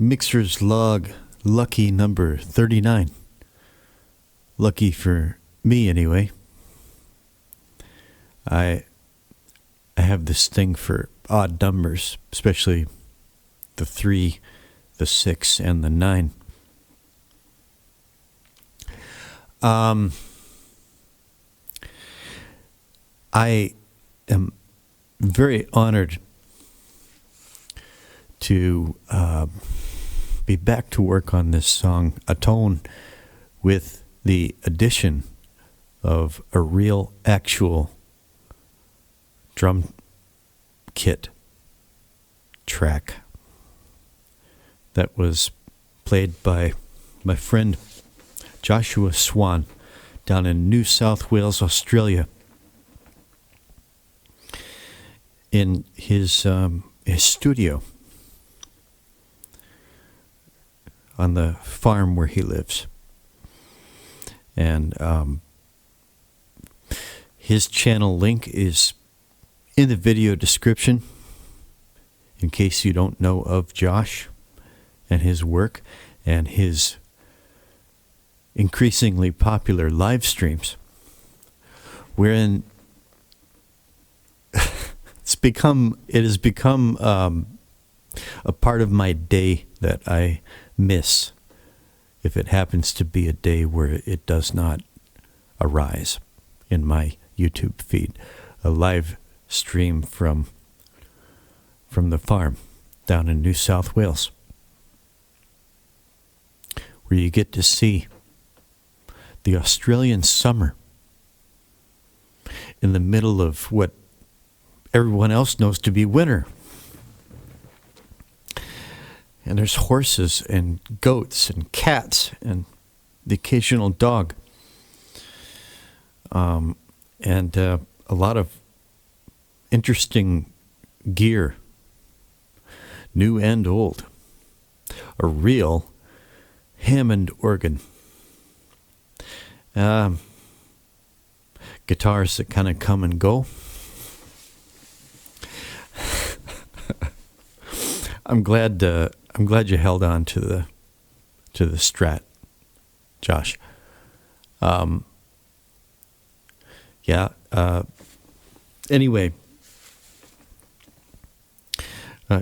Mixer's Log, lucky number 39. Lucky for me, anyway. I have this thing for odd numbers, especially the 3, the 6, and the 9. I am very honored to be back to work on this song, Atone, with the addition of a real, actual drum kit track that was played by my friend Joshua Swann down in New South Wales, Australia, in his studio on the farm where he lives. And his channel link is in the video description, in case you don't know of Josh and his work and his increasingly popular live streams, wherein it has become a part of my day that I miss if it happens to be a day where it does not arise in my YouTube feed. A live stream from the farm down in New South Wales, where you get to see the Australian summer in the middle of what everyone else knows to be winter. And there's horses and goats and cats and the occasional dog. And a lot of interesting gear, new and old. A real Hammond organ. Guitars that kind of come and go. I'm glad you held on to the Strat, Josh. Anyway,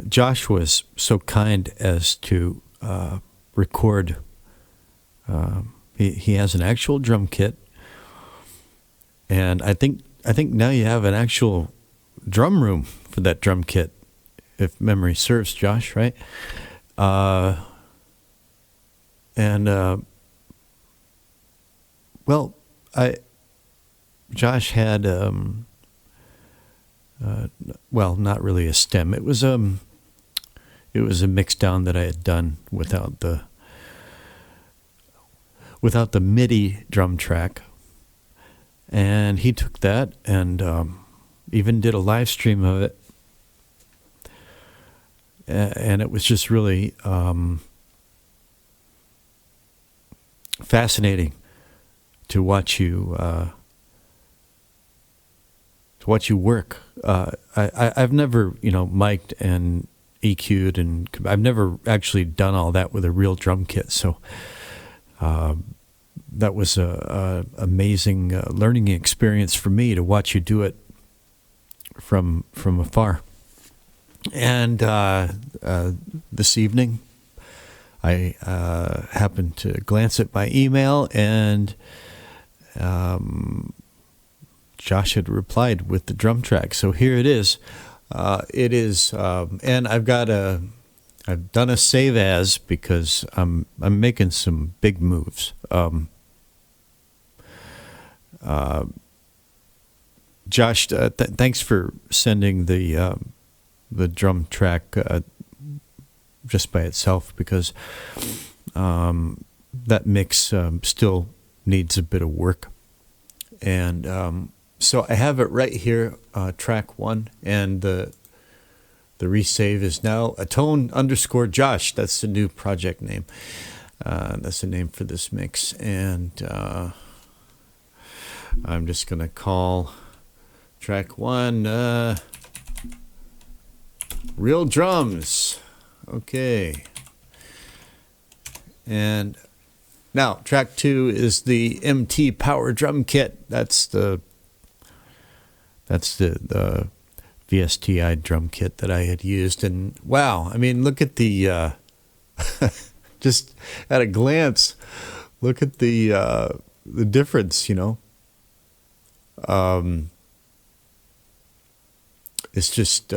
Josh was so kind as to record. He has an actual drum kit, and I think now you have an actual drum room for that drum kit, if memory serves, Josh, right? Josh had not really a stem. It was a mix down that I had done without the MIDI drum track, and he took that and even did a live stream of it, and it was just really fascinating to watch you work. I've never mic'd and EQ'd, and I've never actually done all that with a real drum kit, so that was a amazing learning experience for me to watch you do it from afar. And this evening, I happened to glance at my email, and Josh had replied with the drum track. So here it is. It is, and I've done a save as, because I'm making some big moves. Josh, thanks for sending the drum track just by itself, because that mix still needs a bit of work. And so I have it right here, track 1, and the resave is now Atone_Josh. That's the new project name. That's the name for this mix. And I'm just going to call track 1 Real Drums. Okay. And now track 2 is the MT Power Drum Kit. That's the VSTI drum kit that I had used. And wow, I mean, look at the just at a glance, look at the difference, you know. It's just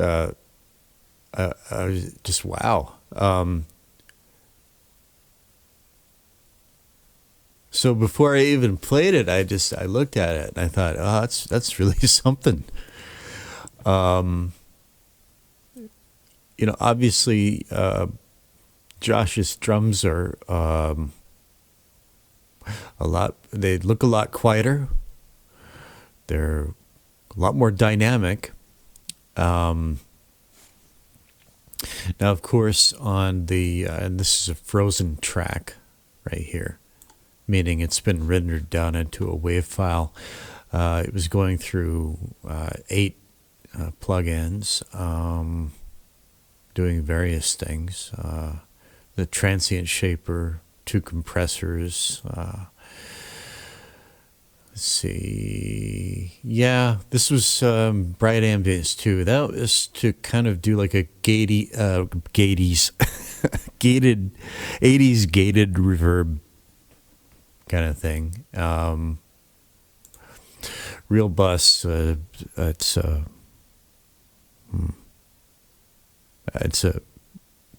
just wow. So before I even played it, I looked at it and I thought, oh, that's really something. You know, obviously, Josh's drums are they look a lot quieter. They're a lot more dynamic. Now, of course, on the, and this is a frozen track right here, meaning it's been rendered down into a WAV file. It was going through 8 plugins, doing various things. The transient shaper, 2 compressors. Let's see. Yeah, this was Bright Ambience too. That was to kind of do like a gated 80s gated reverb kind of thing. Real Bus. It's a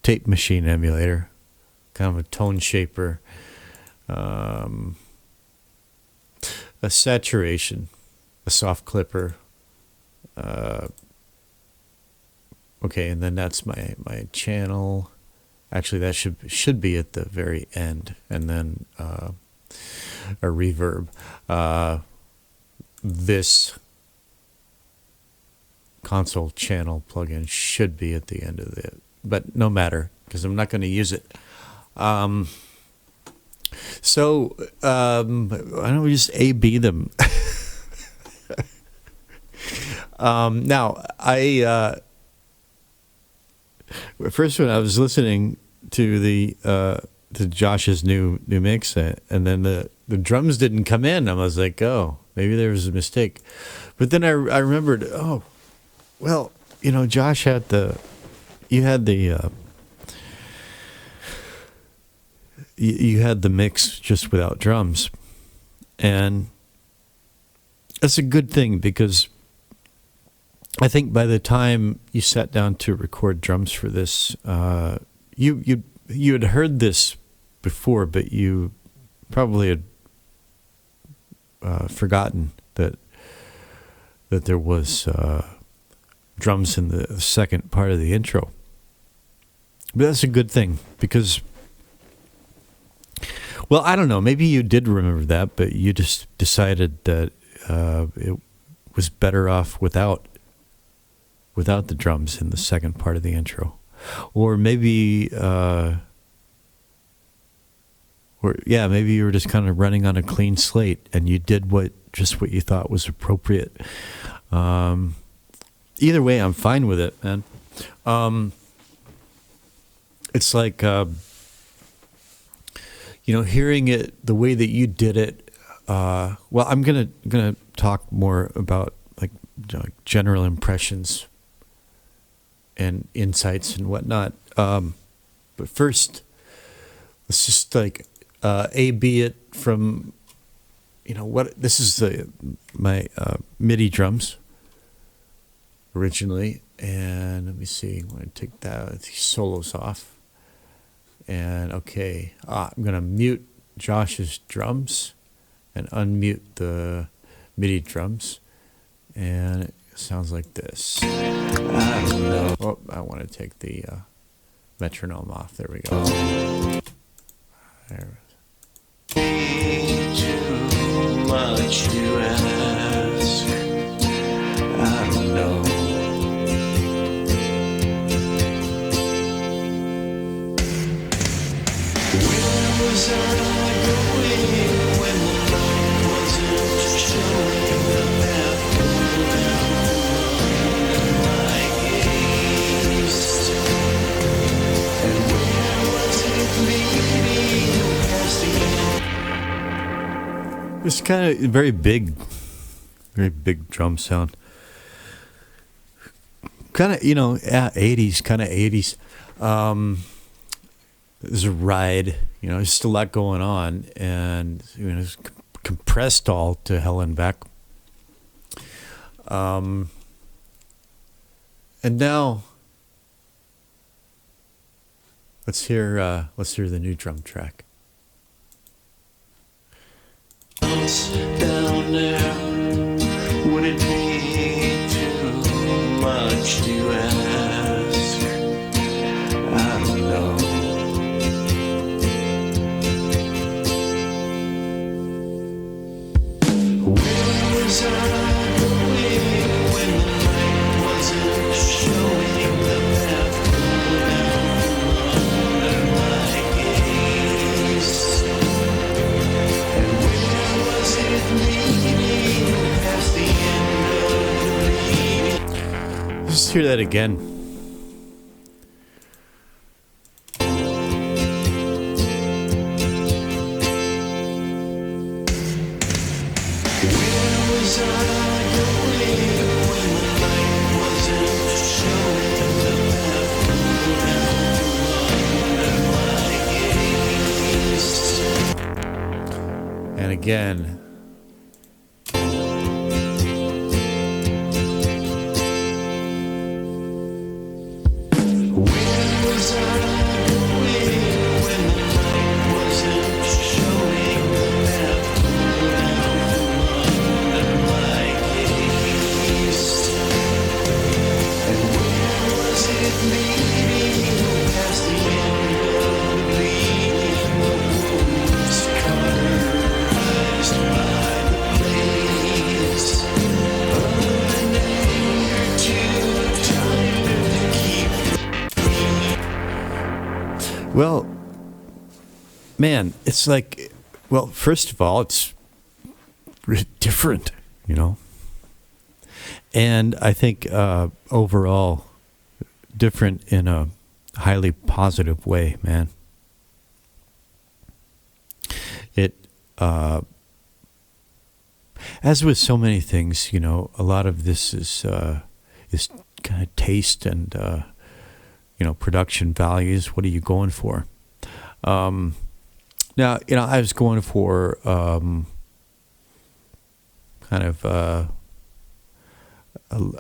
tape machine emulator, kind of a tone shaper. A saturation, a soft clipper. Okay, and then that's my channel. Actually, that should be at the very end, and then a reverb. This console channel plugin should be at the end of it, but no matter, because I'm not going to use it. So why don't we just A/B them? Now, first when I was listening to to Josh's new mix, and then the drums didn't come in. I was like, oh, maybe there was a mistake. But then I remembered, oh, well, you know, Josh had you had the mix just without drums, and that's a good thing, because I think by the time you sat down to record drums for this, you had heard this before, but you probably had forgotten that there was drums in the second part of the intro. But that's a good thing, because, well, I don't know, maybe you did remember that, but you just decided that it was better off without the drums in the second part of the intro. Or maybe maybe you were just kind of running on a clean slate and you did what you thought was appropriate. Either way, I'm fine with it, man. It's like, hearing it the way that you did it. Well, I'm gonna talk more about like general impressions and insights and whatnot. But first, let's just like A/B it from, what this is my MIDI drums originally, and let me see. I'm going to take these solos off, and okay, I'm going to mute Josh's drums and unmute the MIDI drums, and it sounds like this. I don't know. Oh, I want to take the metronome off. There we go. There. Too much to ask. I don't know. Where was I going when the light wasn't showing the path in my gaze? And where was it leading? It's kind of very big drum sound. Kind of, 80s, kind of 80s. There's a ride, there's just a lot going on, and it's compressed all to hell and back. And now let's hear the new drum track. Down there, would it be too much to ask? I don't know. Where was I going when the light wasn't showing the path under my gaze? And where was it leading past the end of the meeting? Just hear that again. And again. Well, man, it's like, well, first of all, it's different, and I think overall different in a highly positive way, man. It, as with so many things, a lot of this is kind of taste and production values. What are you going for? Now, I was going for kind of a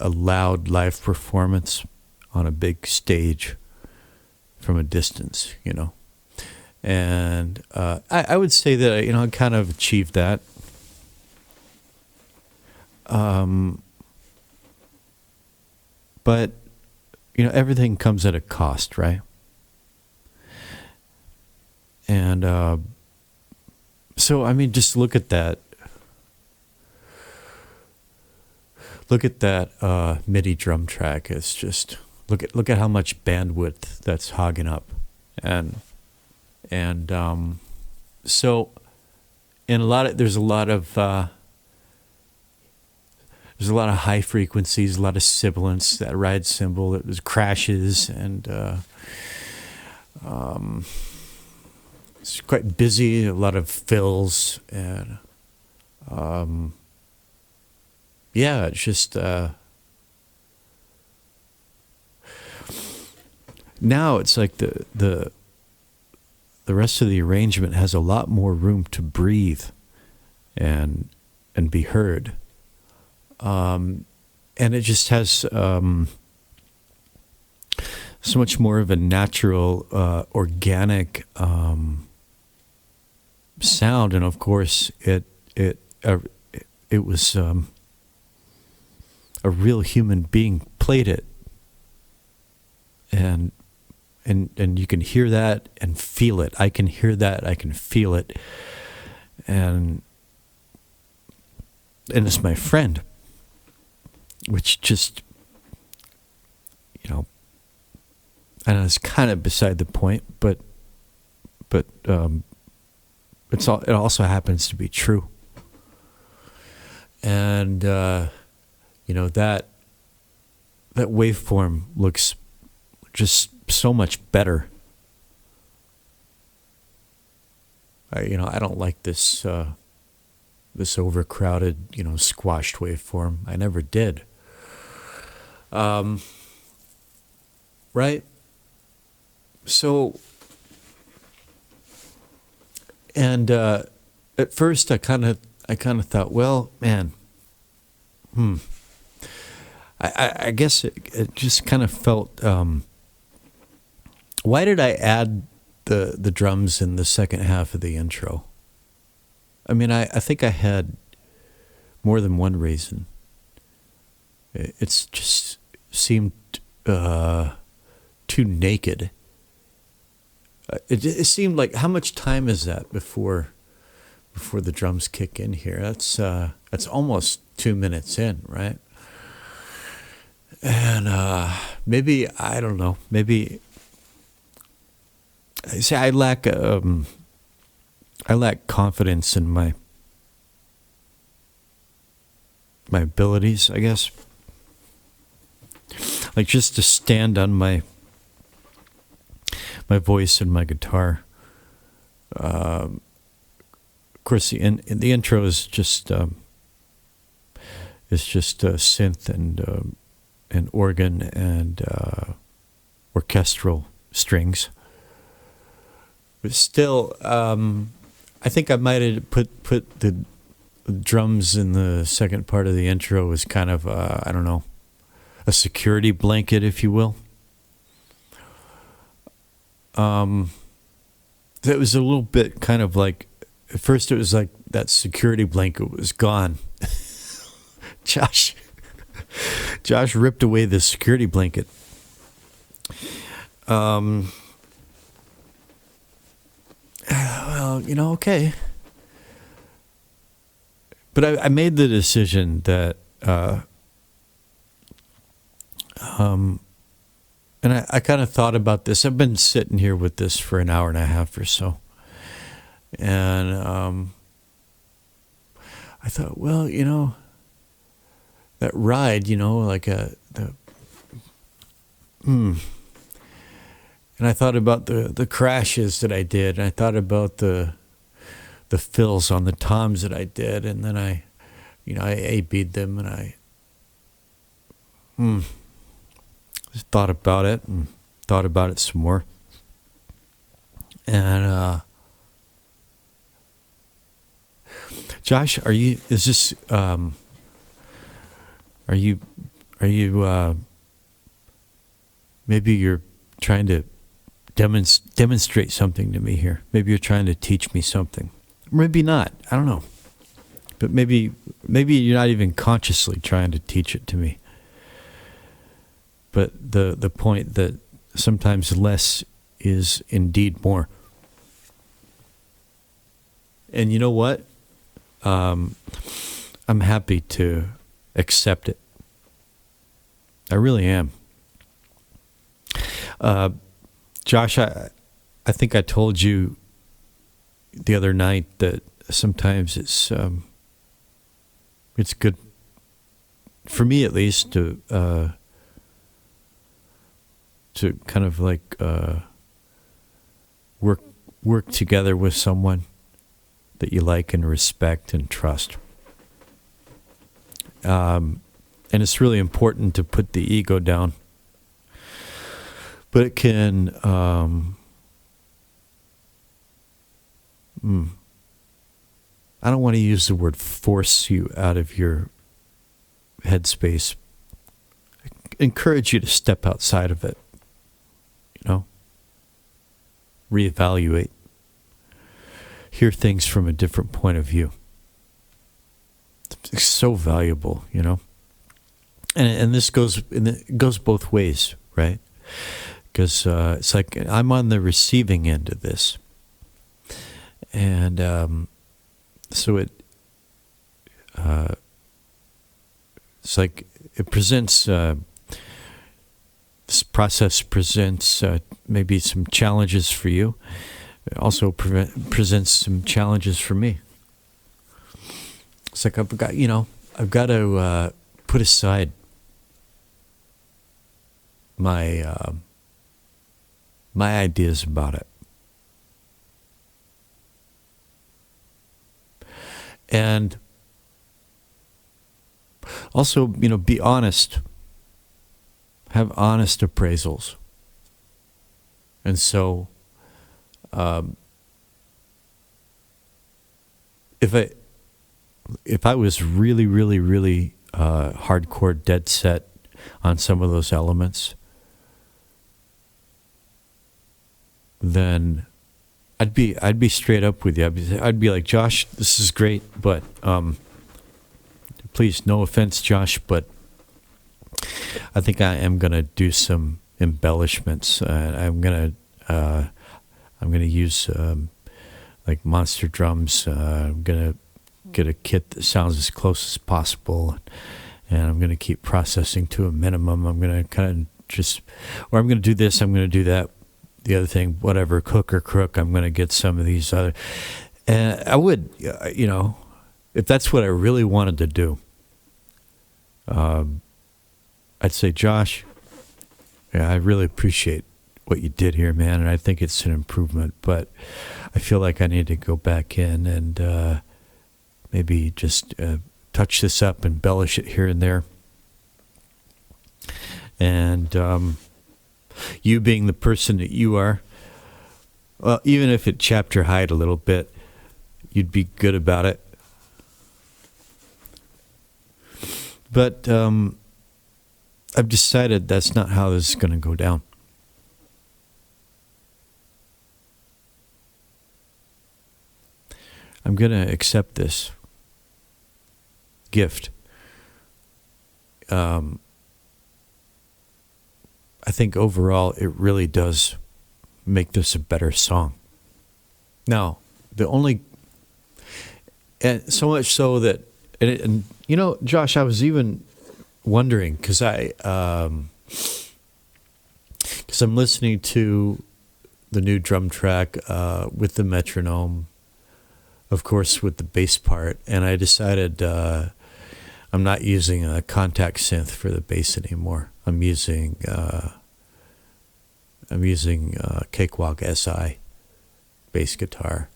loud live performance on a big stage from a distance, and I would say that I kind of achieved that. But everything comes at a cost, right? And so, I mean, just look at that. Look at that MIDI drum track. It's just look at how much bandwidth that's hogging up, and so there's a lot of high frequencies, a lot of sibilance, that ride cymbal, it was crashes, and it's quite busy, a lot of fills, and it's just now it's like the rest of the arrangement has a lot more room to breathe and be heard. And it just has so much more of a natural, organic sound, and of course, it was a real human being played it, and you can hear that and feel it. I can hear that. I can feel it, and it's my friend. Which just, I know it's kind of beside the point, but it also happens to be true. And that waveform looks just so much better. I don't like this this overcrowded, squashed waveform. I never did. Right? So, and at first I kind of thought, well, man, I guess it just kind of felt, why did I add the drums in the second half of the intro? I mean, I think I had more than one reason. It's just seemed too naked. It seemed like, how much time is that before the drums kick in here? That's almost 2 minutes in, right? And maybe, I don't know, maybe, see, I lack confidence in my abilities, I guess. Like, just to stand on my voice and my guitar. Of course, the intro is just synth and organ and orchestral strings. But still, I think I might have put the drums in the second part of the intro as kind of, I don't know, a security blanket, if you will. That was a little bit kind of like, at first it was like that security blanket was gone. Josh ripped away the security blanket. Well, okay. But I made the decision that, and I kind of thought about this. I've been sitting here with this for an hour and a half or so. And I thought, well, that ride, like and I thought about the crashes that I did. And I thought about the fills on the toms that I did. And then I A-B'd them, and I just thought about it and thought about it some more. And Josh, maybe you're trying to demonstrate something to me here. Maybe you're trying to teach me something. Maybe not. I don't know. But maybe you're not even consciously trying to teach it to me. But the point that sometimes less is indeed more. And you know what? I'm happy to accept it. I really am. Josh, I think I told you the other night that sometimes it's good, for me at least, to kind of like work together with someone that you like and respect and trust. And it's really important to put the ego down. But it can, I don't want to use the word force you out of your headspace. I encourage you to step outside of it, reevaluate, hear things from a different point of view. It's so valuable, and this goes both ways, right? Because it's like I'm on the receiving end of this, and so it's like it presents. This process presents maybe some challenges for you. It also presents some challenges for me. It's like I've got to put aside my ideas about it. And Also, be honest. Have honest appraisals. And so, if I was really, really, really hardcore dead set on some of those elements, then I'd be straight up with you. I'd be like, Josh, this is great, but please, no offense, Josh, but I think I am gonna do some embellishments. I'm gonna use like monster drums. I'm gonna get a kit that sounds as close as possible, and I'm gonna keep processing to a minimum. I'm gonna kind of or I'm gonna do this. I'm gonna do that. The other thing, whatever, cook or crook, I'm going to get some of these other. And I would, if that's what I really wanted to do, I'd say, Josh, yeah, I really appreciate what you did here, man, and I think it's an improvement, but I feel like I need to go back in and maybe just touch this up, embellish it here and there. And you being the person that you are, well, even if it chapped your hide a little bit, you'd be good about it. But I've decided that's not how this is going to go down. I'm going to accept this gift. I think overall it really does make this a better song. Now, and so much so that, and Josh, I was even wondering, because I'm listening to the new drum track with the metronome, of course, with the bass part, and I decided I'm not using a contact synth for the bass anymore. I'm using Cakewalk SI bass guitar.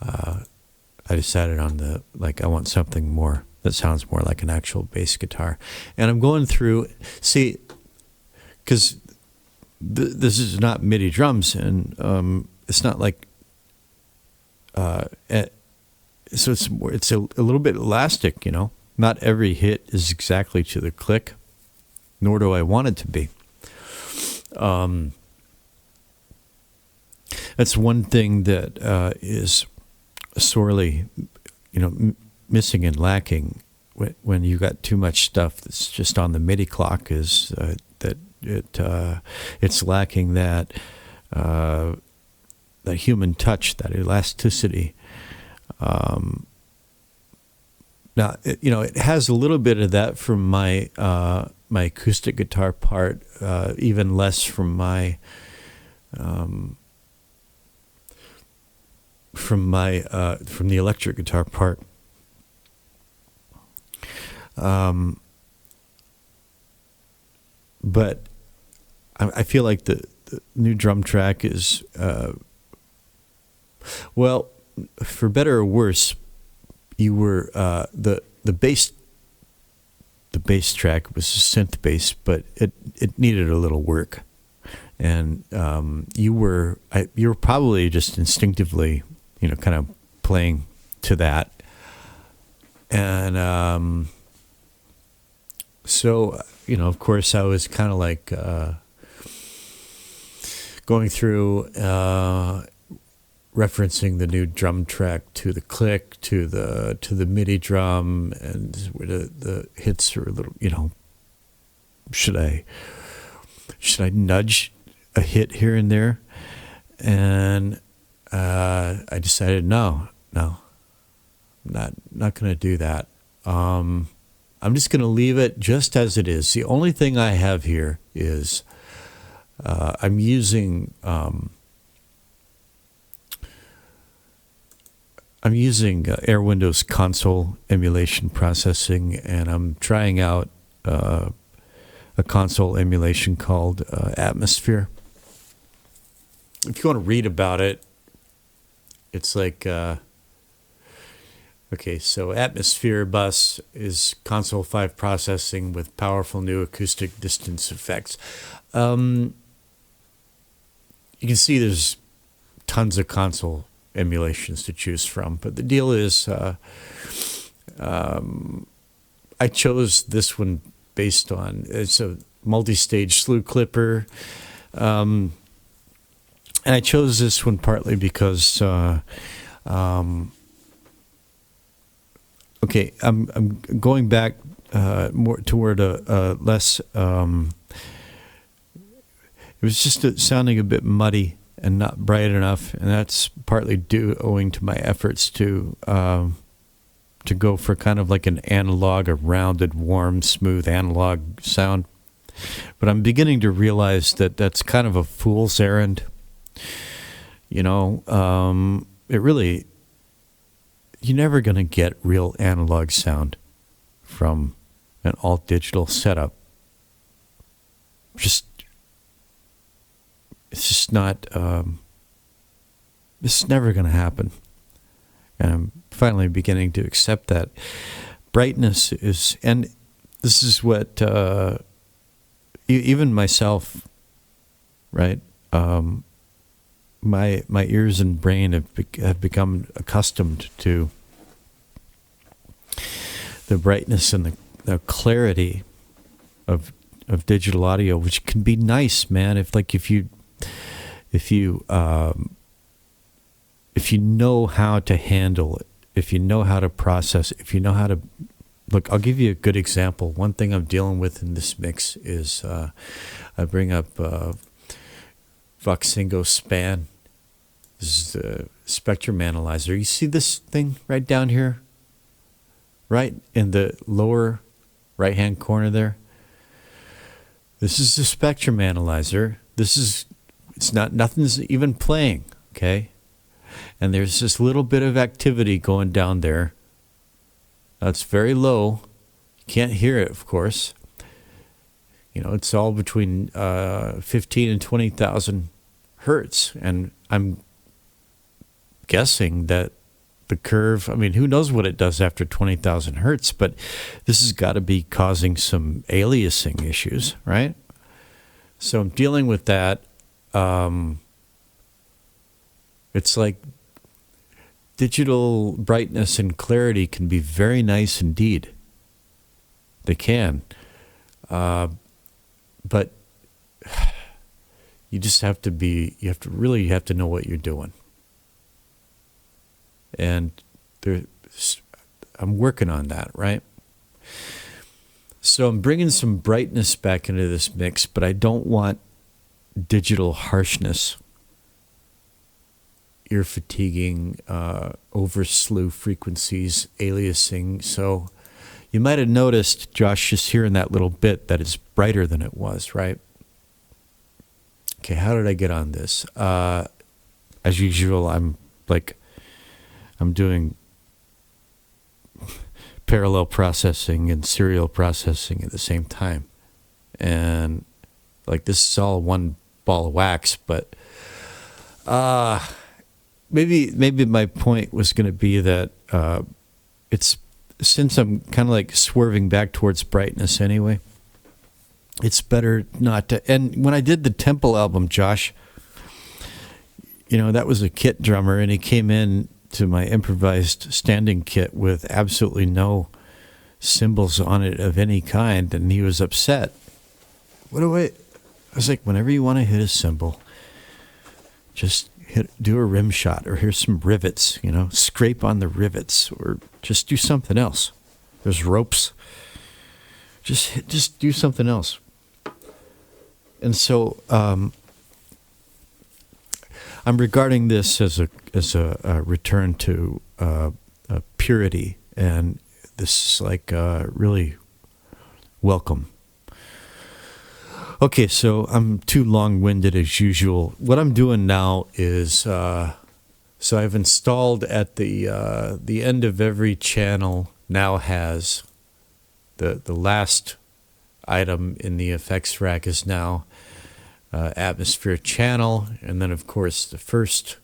I decided on I want something more that sounds more like an actual bass guitar. And I'm going through, because this is not MIDI drums, and it's not like, so it's a little bit elastic, Not every hit is exactly to the click, nor do I want it to be. That's one thing that is sorely, missing and lacking when you got too much stuff that's just on the MIDI clock, is that it's lacking that human touch, that elasticity. Now, it has a little bit of that from my my acoustic guitar part, even less from my from the electric guitar part. But I feel like the new drum track is, well, for better or worse, you were the bass track was a synth bass, but it needed a little work, and you were probably just instinctively kind of playing to that, and so of course I was kind of like going through referencing the new drum track to the click, to the MIDI drum, and where the hits are a little, should I nudge a hit here and there? And I decided no, I'm not going to do that. I'm just going to leave it just as it is. The only thing I have here is I'm using Air Windows console emulation processing, and I'm trying out a console emulation called Atmosphere. If you want to read about it, it's like Okay, so Atmosphere Bus is console 5 processing with powerful new acoustic distance effects. You can see there's tons of console emulations to choose from, but the deal is I chose this one based on, it's a multi-stage slew clipper, and I chose this one partly because okay, I'm going back more toward a less. It was just sounding a bit muddy and not bright enough, and that's partly owing to my efforts to go for kind of like an analog, a rounded, warm, smooth analog sound. But I'm beginning to realize that that's kind of a fool's errand. You know, it really. You're never going to get real analog sound from an alt-digital setup. It's just not, it's never going to happen. And I'm finally beginning to accept that. Brightness is, and this is what, even myself, right? My ears and brain have become accustomed to the brightness and the clarity of digital audio, which can be nice, man. If you know how to handle it, if you know how to process, if you know how to look. I'll give you a good example. One thing I'm dealing with in this mix is I bring up Voxingo Span. This is the spectrum analyzer. You see this thing right down here? Right in the lower right-hand corner there? This is the spectrum analyzer. Nothing's even playing, okay? And there's this little bit of activity going down there. It's very low. You can't hear it, of course. You know, it's all between 15 and 20,000 hertz. And I'm guessing that the curve, I mean, who knows what it does after 20,000 hertz, but this has got to be causing some aliasing issues, right? So I'm dealing with that. It's like digital brightness and clarity can be very nice indeed. They can. But you just have to really have to know what you're doing. And I'm working on that, right? So I'm bringing some brightness back into this mix, but I don't want digital harshness, ear fatiguing, over-slew frequencies, aliasing. So you might have noticed, Josh, just hearing that little bit, that it's brighter than it was, right? Okay, how did I get on this? As usual, I'm doing parallel processing and serial processing at the same time. And like this is all one ball of wax, but maybe my point was going to be that it's, since I'm kind of like swerving back towards brightness anyway, it's better not to. And when I did the Temple album, Josh, you know, that was a kit drummer, and he came in to my improvised standing kit with absolutely no cymbals on it of any kind, and he was upset. I was like, whenever you want to hit a cymbal, just do a rim shot, or here's some rivets, you know, scrape on the rivets, or just do something else. There's ropes. Just do something else. And so I'm regarding this as a return to purity, and this is like really welcome. Okay, so I'm too long-winded as usual. What I'm doing now is, so I've installed at the end of every channel now has the last item in the effects rack is now atmosphere channel, and then of course the first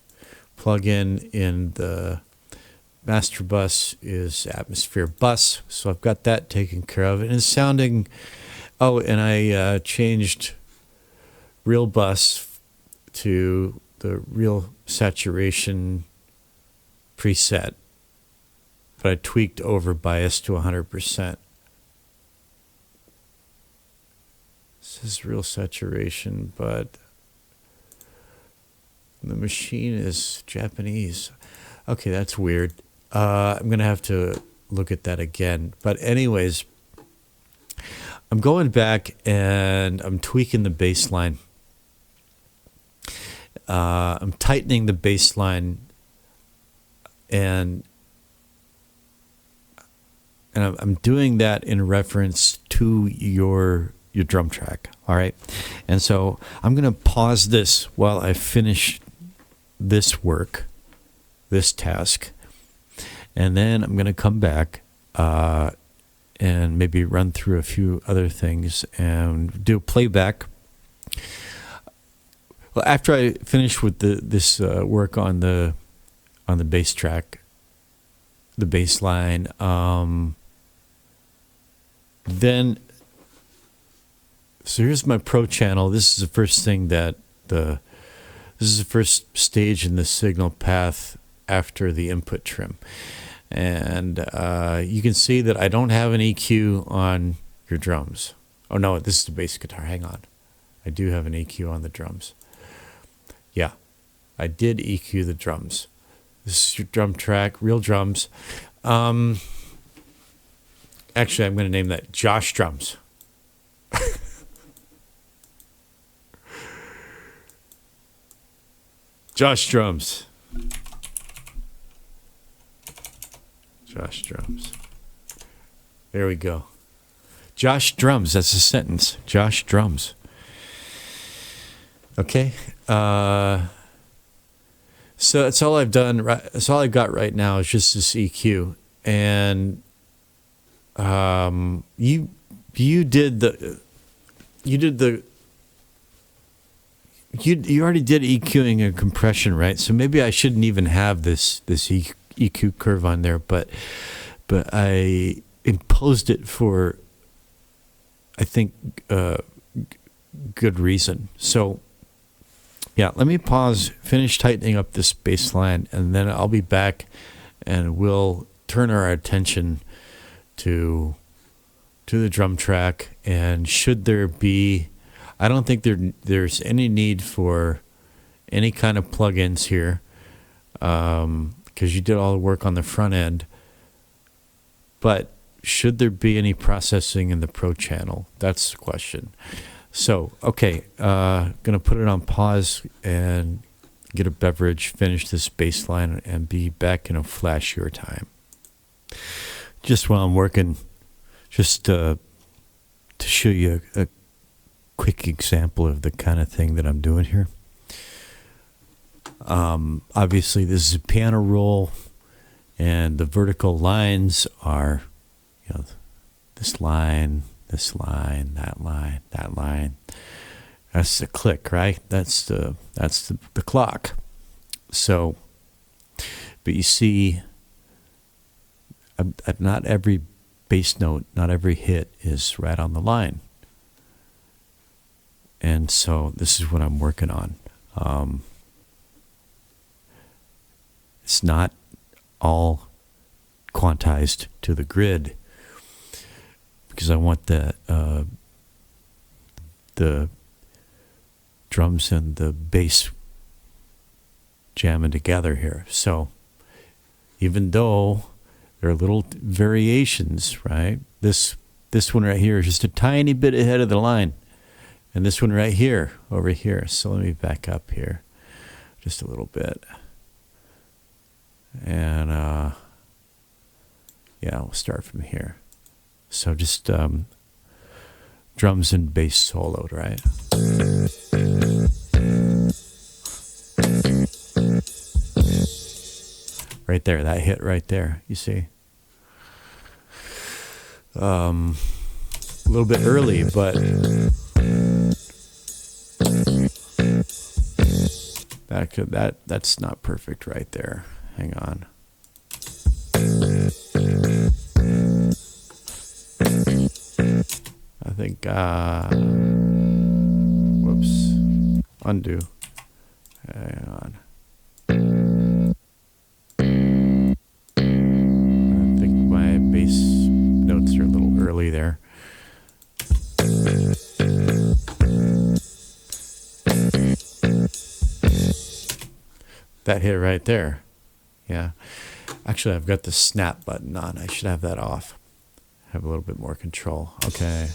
plug-in in the master bus is atmosphere bus, so I've got that taken care of. And it's sounding, oh, and I changed real bus to the real saturation preset, but I tweaked over bias to 100%. This is real saturation, but the machine is Japanese. Okay, that's weird. I'm going to have to look at that again. But anyways, I'm going back and I'm tweaking the bass line. I'm tightening the bass line, and I'm doing that in reference to your drum track. All right. And so I'm going to pause this while I finish this work, this task, and then I'm going to come back and maybe run through a few other things and do playback. Well, after I finish with this work on the bass track, the bass line, then so here's my pro channel. This is the first thing this is the first stage in the signal path after the input trim. And you can see that I don't have an EQ on your drums. Oh no, this is the bass guitar. Hang on. I do have an EQ on the drums. Yeah, I did EQ the drums. This is your drum track, real drums. Actually, I'm going to name that Josh Drums. Josh Drums. Josh Drums. There we go. Josh Drums. That's a sentence. Josh Drums. Okay. So that's all I've done. That's all I've got right now is just this EQ. And you already did EQing and compression, right? So maybe I shouldn't even have this EQ curve on there, but I imposed it for, I think, good reason. So yeah, let me pause, finish tightening up this bass line, and then I'll be back and we'll turn our attention to the drum track. And should there be, I don't think there's any need for any kind of plugins here, because you did all the work on the front end. But should there be any processing in the pro channel? That's the question. So, okay, gonna put it on pause and get a beverage, finish this bass line, and be back in a flashier time. Just while I'm working, just to show you a quick example of the kind of thing that I'm doing here. Obviously, this is a piano roll, and the vertical lines are, this line, that line, that line. That's the click, right? That's the clock. So, but you see, not every bass note, not every hit is right on the line. And so this is what I'm working on. It's not all quantized to the grid, because I want the drums and the bass jamming together here. So even though there are little variations, right? This one right here is just a tiny bit ahead of the line. And this one right here, over here. So let me back up here just a little bit. And yeah, we'll start from here. So just drums and bass soloed, right? Right there, that hit right there, you see? A little bit early, but that's not perfect right there. Hang on. think, whoops, undo. Hang on. I think my bass notes are a little early there. That hit right there. Yeah. Actually, I've got the snap button on. I should have that off. Have a little bit more control. Okay.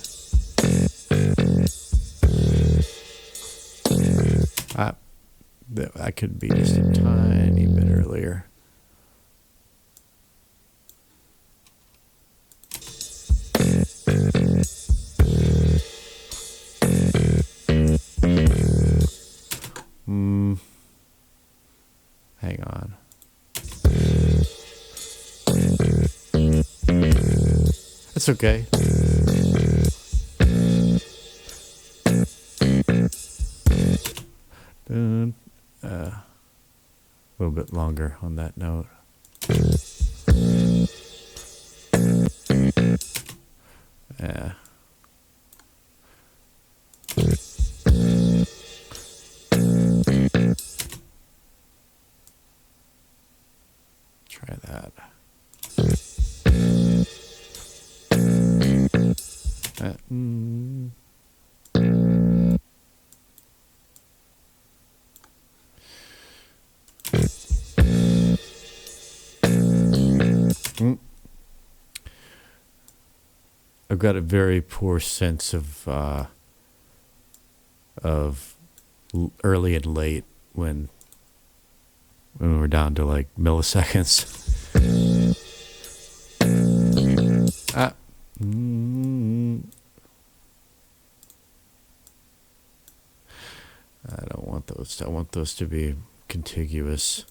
I could be just a tiny bit earlier. Hang on. That's okay. A little bit longer on that note. Yeah. Try that. I've got a very poor sense of early and late when we're down to like milliseconds. I don't want those. I want those to be contiguous.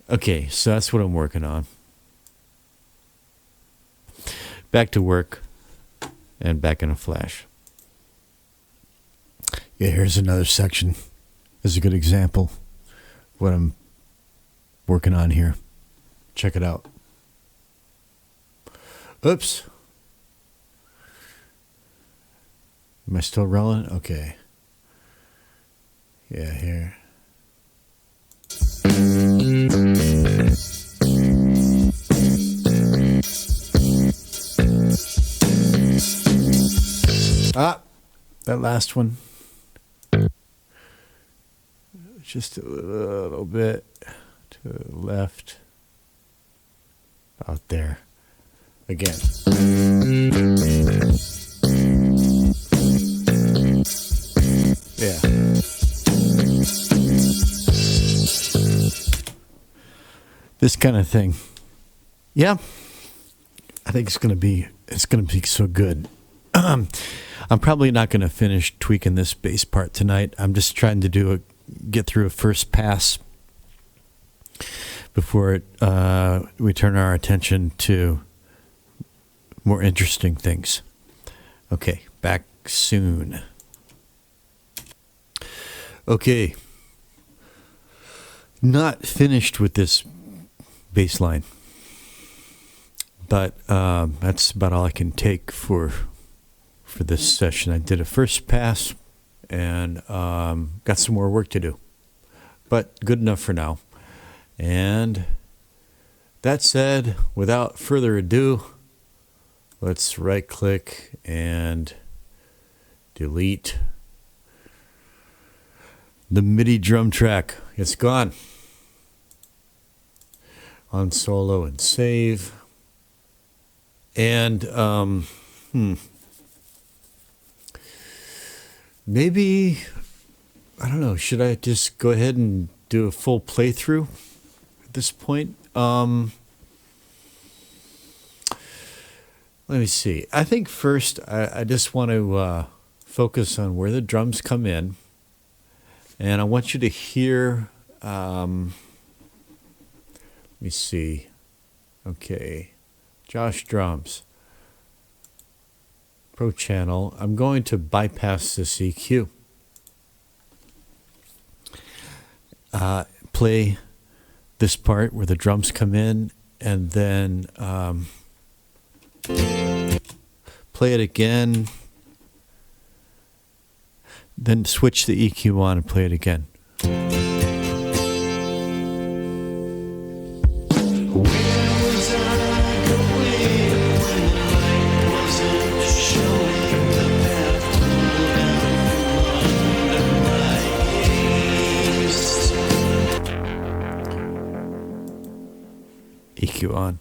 Okay, so that's what I'm working on. Back to work and back in a flash. Yeah, here's another section. This is a good example of what I'm working on here. Check it out. Oops. Am I still rolling? Okay. Yeah, here. That last one. Just a little bit to the left. Out there. Again. Yeah. This kind of thing. Yeah. I think it's gonna be so good. I'm probably not going to finish tweaking this bass part tonight. I'm just trying to get through a first pass before we turn our attention to more interesting things. Okay, back soon. Okay, not finished with this bass line, but that's about all I can take for this session. I did a first pass and got some more work to do, but good enough for now. And that said, without further ado, let's right click and delete the MIDI drum track. It's gone. On solo and save. And maybe, I don't know, should I just go ahead and do a full playthrough at this point? Let me see. I think first I just want to focus on where the drums come in. And I want you to hear, let me see. Okay. Josh Drums. Pro channel. I'm going to bypass this EQ. Play this part where the drums come in, and then play it again. Then switch the EQ on and play it again. EQ on.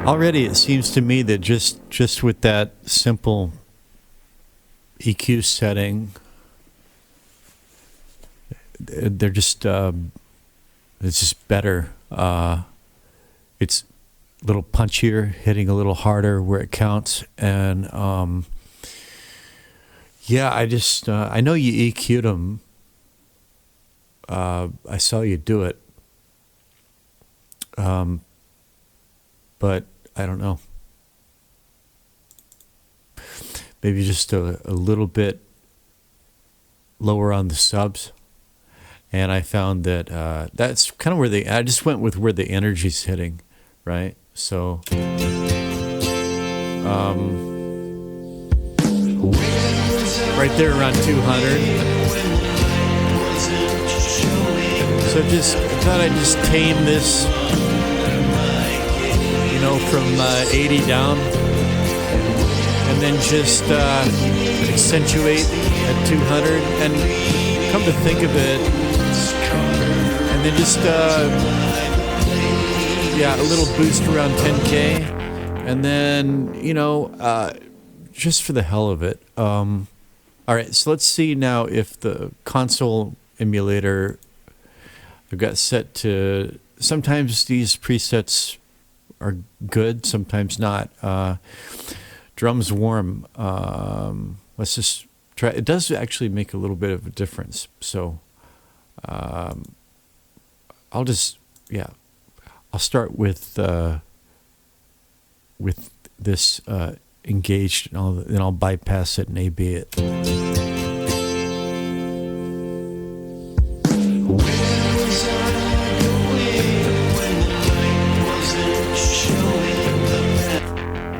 Already it seems to me that just with that simple EQ setting, they're just it's just better. It's a little punchier, hitting a little harder where it counts, and yeah, I know you EQ'd them. I saw you do it, but I don't know. Maybe just a little bit lower on the subs. And I found that that's kind of where I just went with where the energy's hitting, right? So, right there around 200. So I thought I'd just tame this, from 80 down, and then just accentuate at 200, and come to think of it, and then just a little boost around 10K, and then just for the hell of it. All right, so let's see now if the console emulator I've got set to. Sometimes these presets are good, sometimes not. Drums warm. Let's just try. It does actually make a little bit of a difference. So I'll start with this engaged, and then I'll bypass it and A/B it.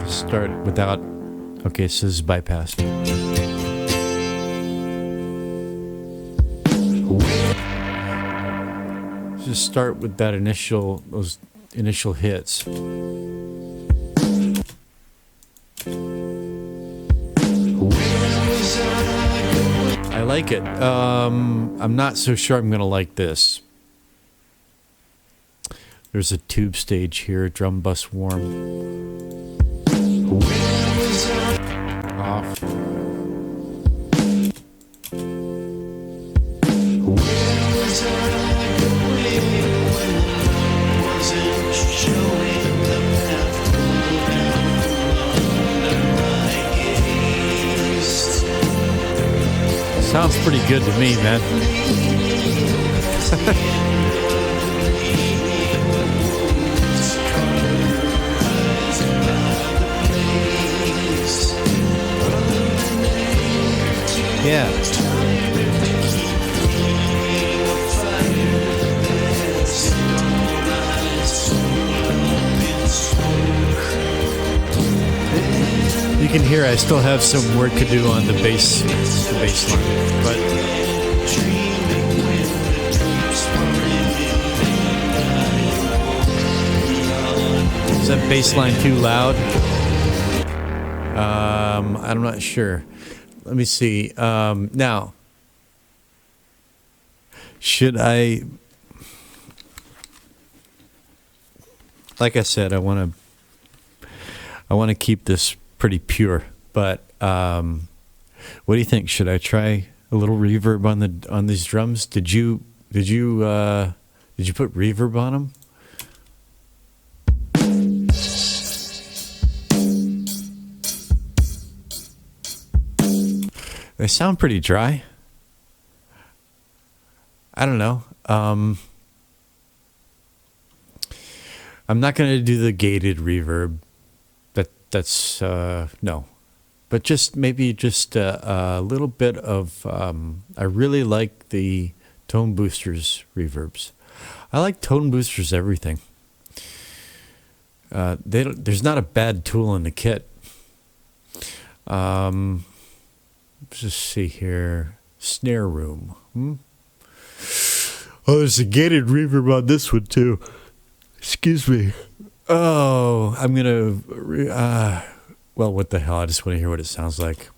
Start without. Okay, so this is bypassed. Just start with those initial hits. I like it. I'm not so sure I'm gonna like this. There's a tube stage here, drum bus warm. Off. Sounds pretty good to me, man. Yeah. You can hear I still have some work to do on the bass line, but is that bass line too loud? I'm not sure. Let me see. Now, should I? Like I said, I want to keep this pretty pure. But what do you think? Should I try a little reverb on these drums? Did you put reverb on them? They sound pretty dry. I don't know. I'm not going to do the gated reverb. That's no. But just maybe just a little bit of. I really like the Tone Boosters reverbs. I like Tone Boosters everything. There's not a bad tool in the kit. Let's just see here. Snare room. Oh, there's a gated reverb on this one too. Excuse me. Oh, I'm gonna. Well, what the hell? I just want to hear what it sounds like.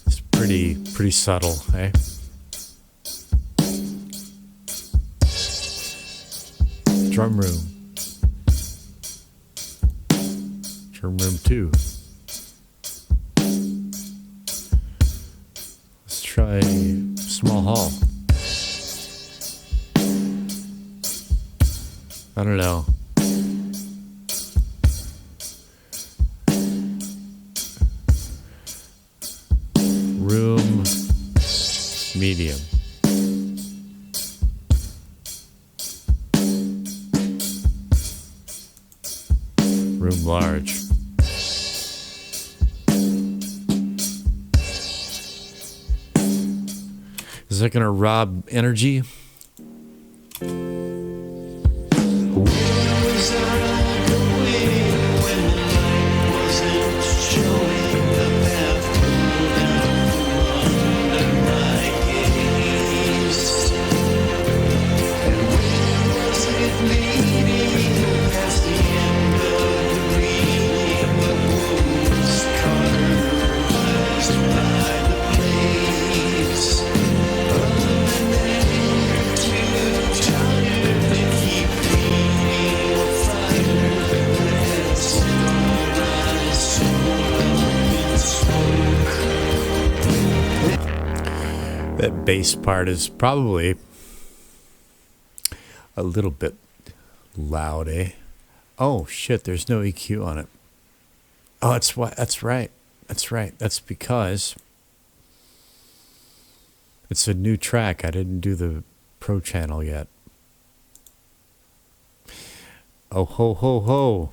It's pretty subtle, eh? Drum room. Drum room 2. Let's try small hall. I don't know. Room medium. Room large. Is that going to rob energy? That bass part is probably a little bit loud, eh? Oh shit, there's no EQ on it. Oh, that's right. That's because it's a new track. I didn't do the Pro channel yet. Oh ho ho ho.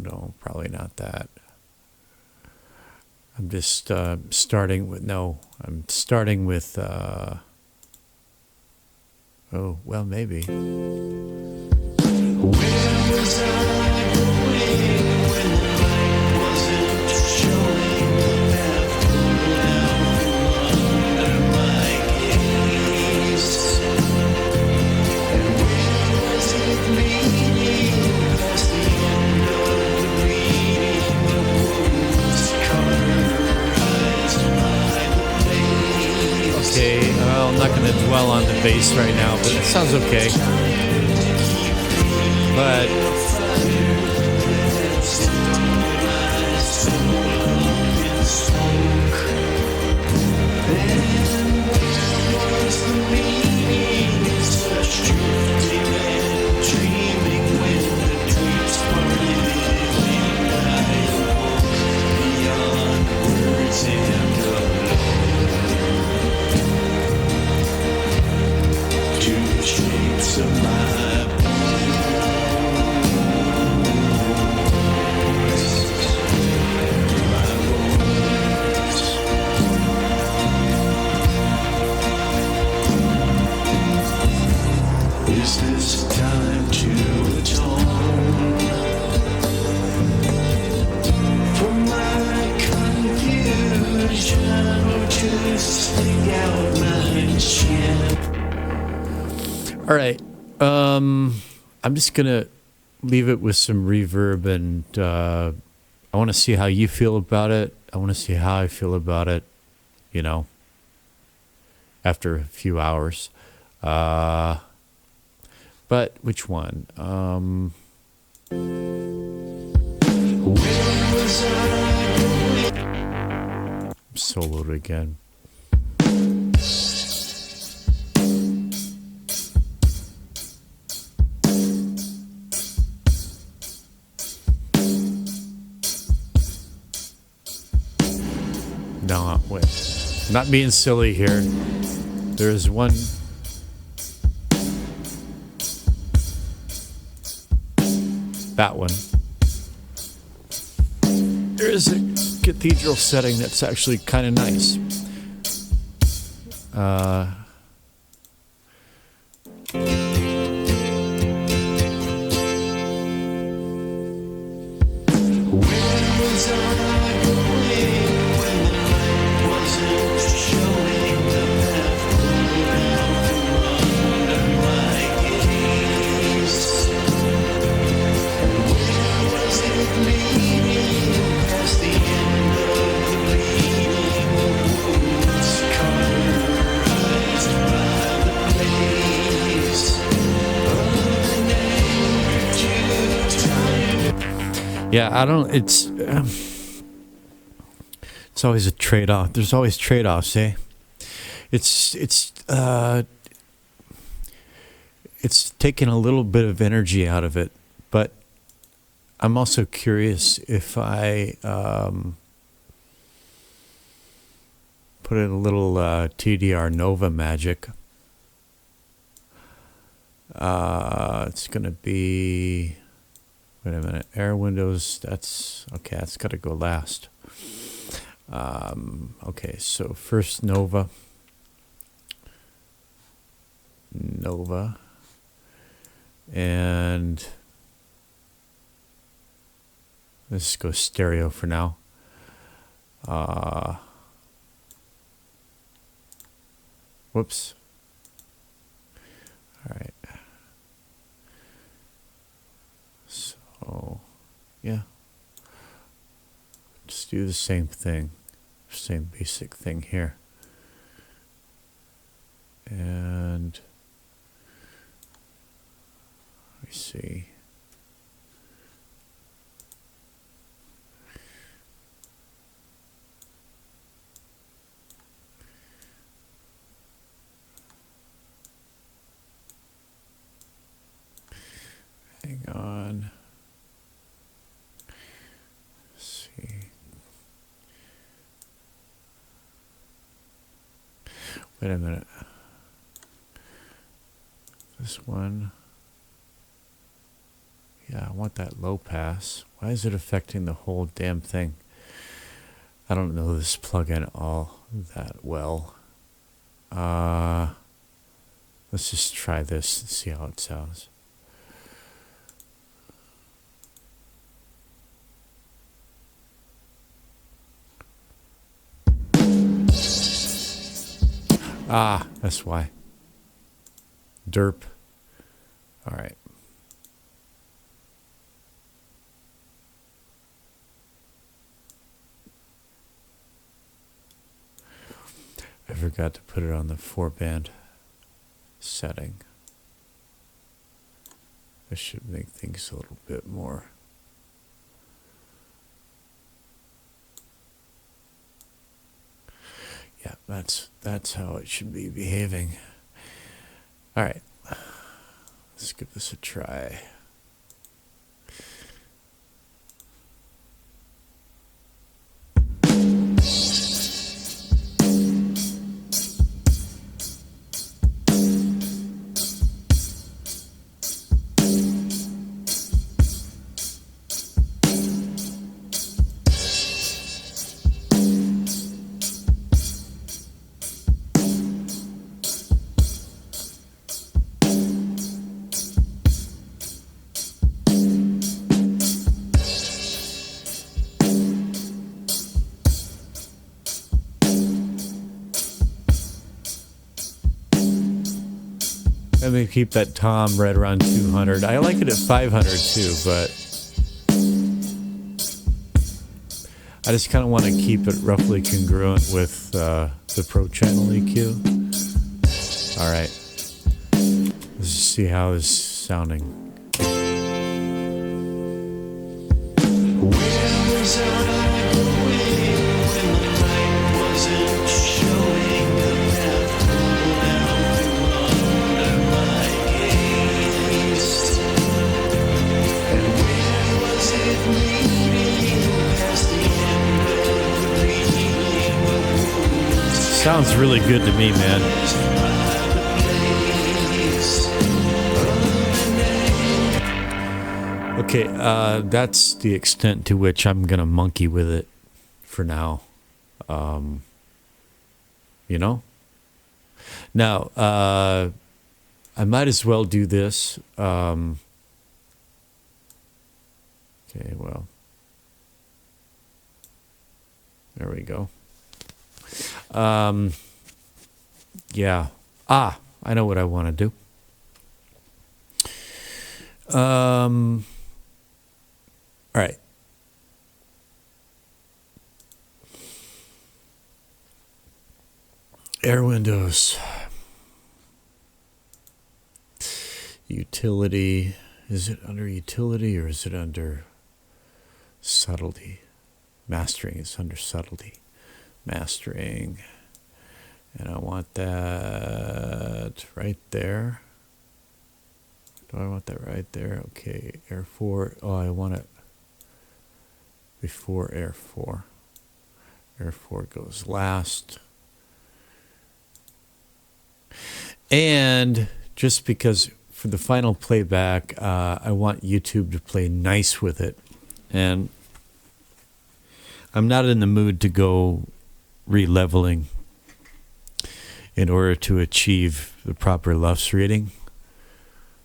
No, probably not that. I'm just starting with, I'm starting with, oh, well, maybe. Where was I going when the light wasn't showing the path under my gaze? And where was it leading past the end of the reading of wounds cauterized by the place? Okay, I'm not going to dwell on the bass right now, but it sounds okay. But is this time to atone for my confusion, or to stick out my chin? All right, I'm just gonna leave it with some reverb, and I want to see how you feel about it. I want to see how I feel about it. You know, after a few hours. But which one? Soloed again. No, wait. I'm not being silly here. There's one. That one. There is a cathedral setting that's actually kind of nice. Yeah, I don't. It's always a trade-off. There's always trade-offs, eh? It's taking a little bit of energy out of it, but I'm also curious if I put in a little TDR Nova magic. It's gonna be. Wait a minute. Air windows. That's okay. That's got to go last. Okay. So first Nova. And let's go stereo for now. Whoops. All right. So, yeah. Just do the same thing. Same basic thing here. And let me see. Hang on. Let's see. Wait a minute. This one. Yeah, I want that low pass. Why is it affecting the whole damn thing? I don't know this plugin all that well. Let's just try this and see how it sounds. Ah, that's why. Derp. All right. I forgot to put it on the 4-band setting. This should make things a little bit more. Yeah, that's how it should be behaving. All right. Let's give this a try. Let me keep that tom right around 200. I like it at 500 too, but I just kind of want to keep it roughly congruent with the Pro Channel EQ. All right. Let's see how it's sounding. Where was I going when the light wasn't showing the path under my gaze? And where was it leading past the end of the sounds really good to me, man. Okay, that's the extent to which I'm going to monkey with it for now. You know? Now, I might as well do this. Okay, well. There we go. Yeah. I know what I want to do. All right. Air windows. Utility. Is it under utility or is it under subtlety? Mastering is under subtlety. Mastering. And I want that right there. Do I want that right there? Okay, Air 4. Oh, I want it before Air 4. Air 4 goes last. And just because for the final playback, I want YouTube to play nice with it. And I'm not in the mood to go re-leveling in order to achieve the proper LUFS reading.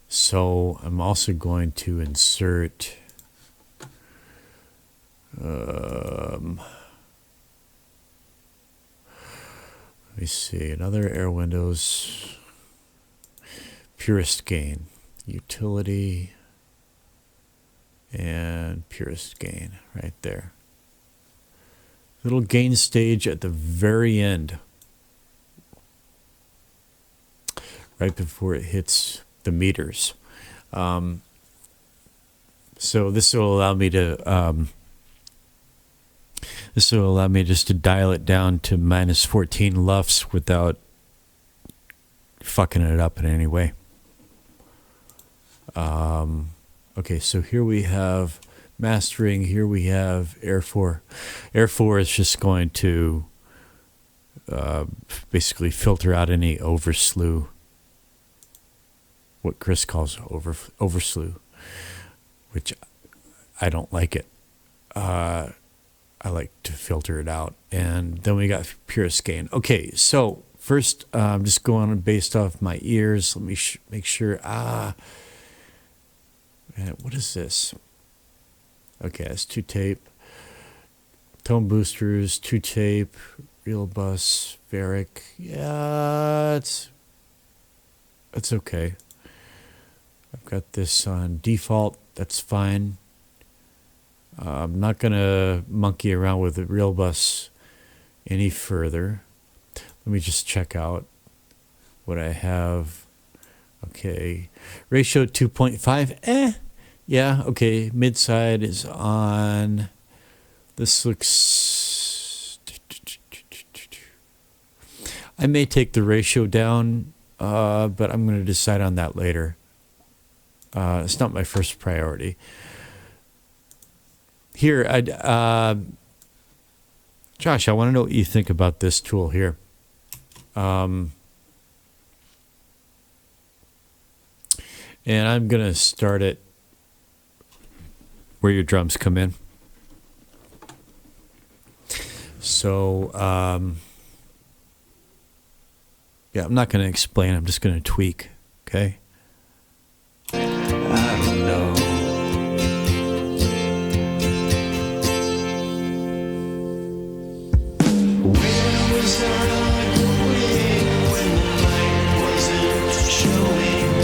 So I'm also going to insert let me see, another Air Windows purest gain, utility, and purest gain right there. Little gain stage at the very end, right before it hits the meters. So this will allow me to just to dial it down to minus 14 LUFS without fucking it up in any way. Okay, so here we have mastering. Here we have Air 4. Air 4 is just going to basically filter out any overslew, what Chris calls overslew, which I don't like it. I like to filter it out. And then we got purest gain. Okay, so first I'm just going based off my ears. Let me make sure. Man, what is this? Okay, that's 2 tape. Tone boosters, 2 tape, real bus, Varic. Yeah, it's okay. I've got this on default. That's fine. I'm not going to monkey around with the real bus any further. Let me just check out what I have. Okay. Ratio 2.5. Yeah, okay. Mid-side is on. This looks... I may take the ratio down, but I'm going to decide on that later. It's not my first priority. Here, Josh, I want to know what you think about this tool here. And I'm going to start it where your drums come in. So, yeah, I'm not going to explain. I'm just going to tweak, okay? I don't know. Where was I going when the light wasn't showing?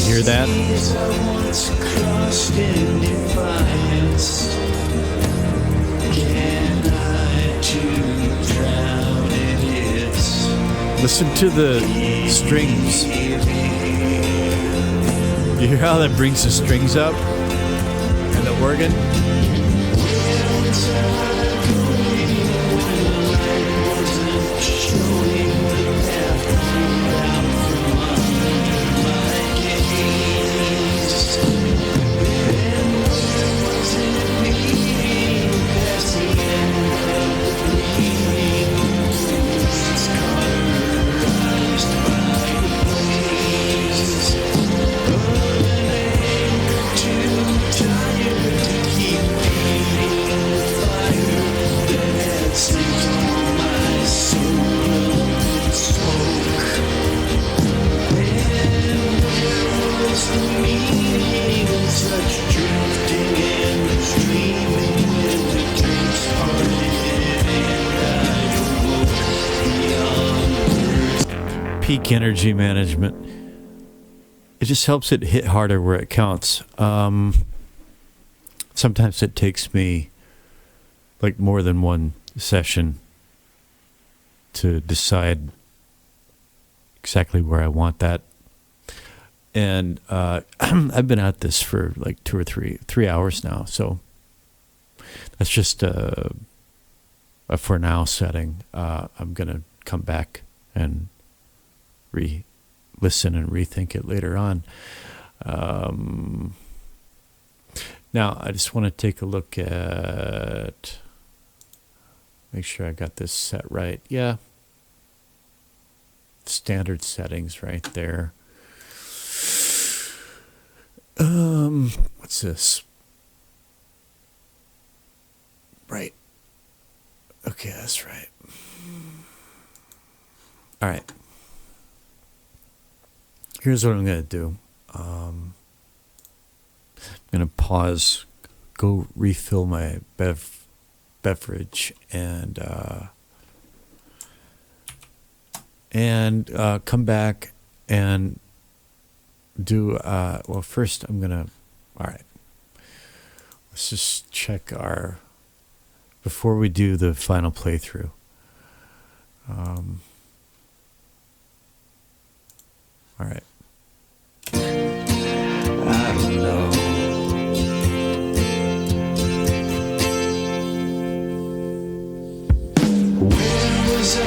Hear that? Listen to the strings. You hear how that brings the strings up? And the organ? Peak energy management. It just helps it hit harder where it counts. Sometimes it takes me like more than one session to decide exactly where I want that. And I've been at this for like 2 or 3 hours now. So that's just a for now setting. I'm going to come back and listen and rethink it later on. Now, I just want to take a look at, make sure I got this set right. Yeah. Standard settings right there. What's this? Right. Okay, that's right. All right. Here's what I'm going to do. I'm going to pause, go refill my beverage, and come back and do, well, first I'm going to, all right, let's just check before we do the final playthrough. All right. I don't know. Where was I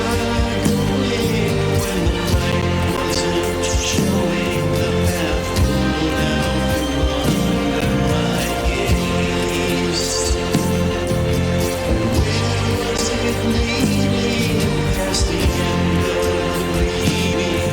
going when the light wasn't showing the path pulled out from under my gaze? And where was it leading past the end of the bleeding?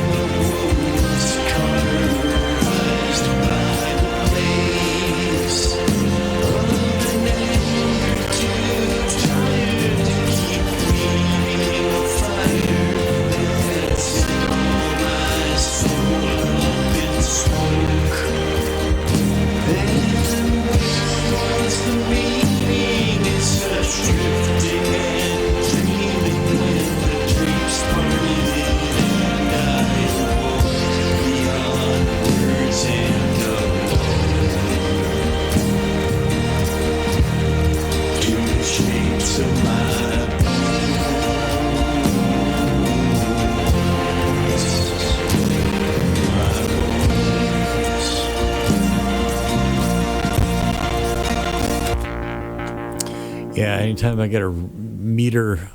Yeah, anytime I get a meter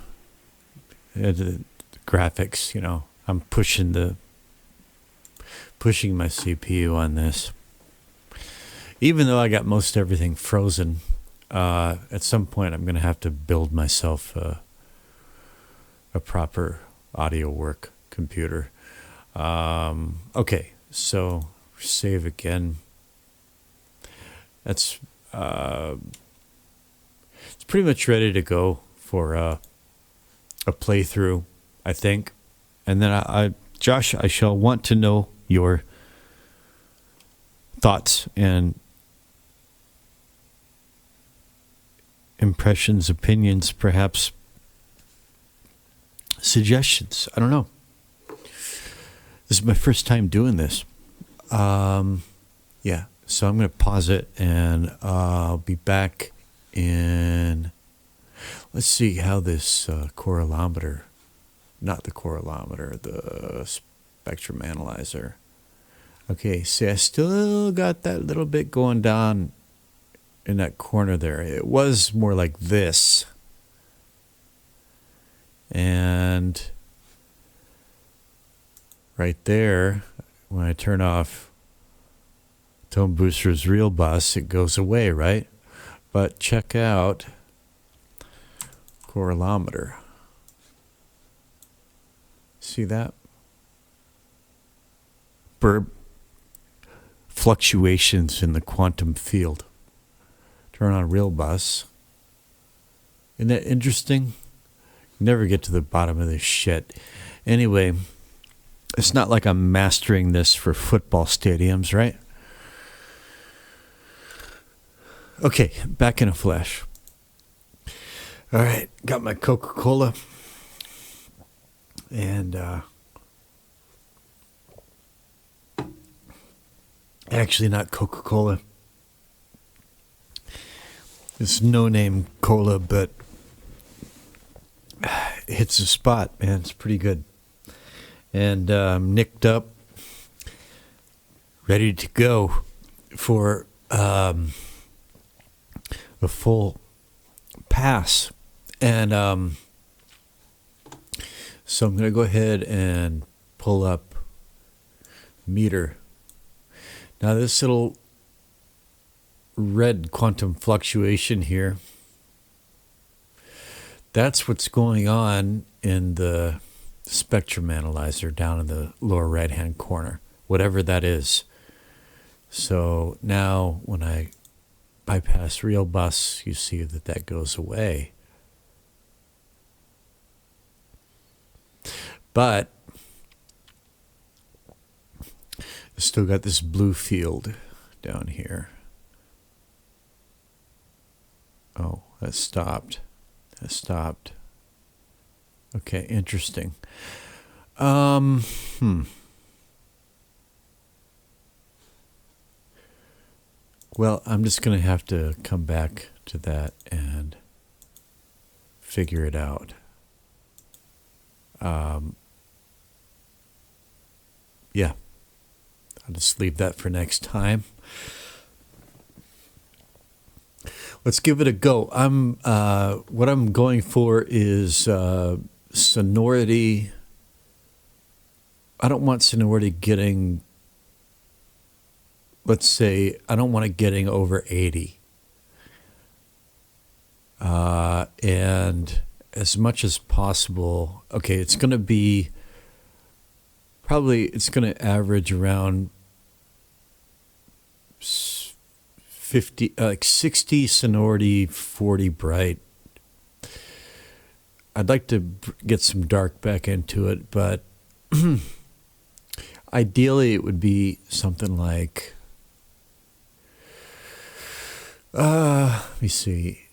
the graphics, I'm pushing my CPU on this. Even though I got most everything frozen, at some point I'm going to have to build myself a proper audio work computer. Okay, so save again. That's it's pretty much ready to go for a playthrough, I think. And then Josh, I shall want to know your thoughts and impressions, opinions, perhaps suggestions. I don't know. This is my first time doing this. Yeah, so I'm going to pause it and I'll be back in, let's see how this correlometer, not the correlometer, the spectrum analyzer. Okay, see, I still got that little bit going down in that corner there. It was more like this. And right there, when I turn off Tone Booster's Real Bus, it goes away, right? But check out correlometer. See that? Fluctuations in the quantum field. Turn on Real Bus. Isn't that interesting? Never get to the bottom of this shit. Anyway, it's not like I'm mastering this for football stadiums, right? Okay, back in a flash. All right, got my Coca-Cola. And actually not Coca-Cola. It's no-name cola, but it hits the spot, man. It's pretty good. And nicked up, ready to go for a full pass. And so I'm going to go ahead and pull up meter. Now this little red quantum fluctuation here, that's what's going on in the spectrum analyzer down in the lower right hand corner, whatever that is. So now when I bypass Real Bus, you see that goes away. But I still got this blue field down here. Oh, that stopped. Okay, interesting. Well, I'm just going to have to come back to that and figure it out. Yeah, I'll just leave that for next time. Let's give it a go. What I'm going for is sonority. I don't want sonority getting, let's say, I don't want it getting over 80. And as much as possible, okay, it's going to be, it's going to average around 50, like 60 sonority, 40 bright. I'd like to get some dark back into it, but ideally it would be something like, let me see,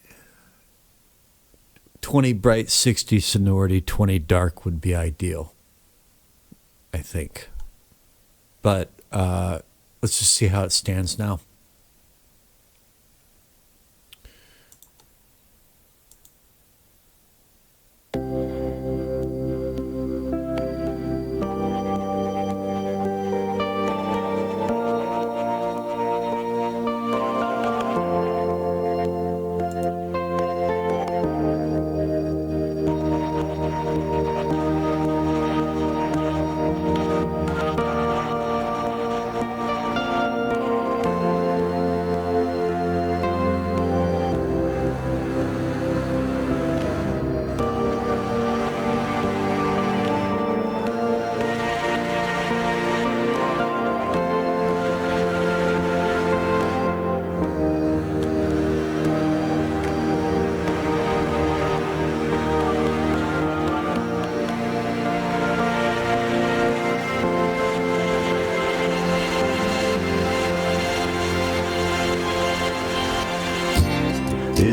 20 bright, 60 sonority, 20 dark would be ideal, I think. But let's just see how it stands now.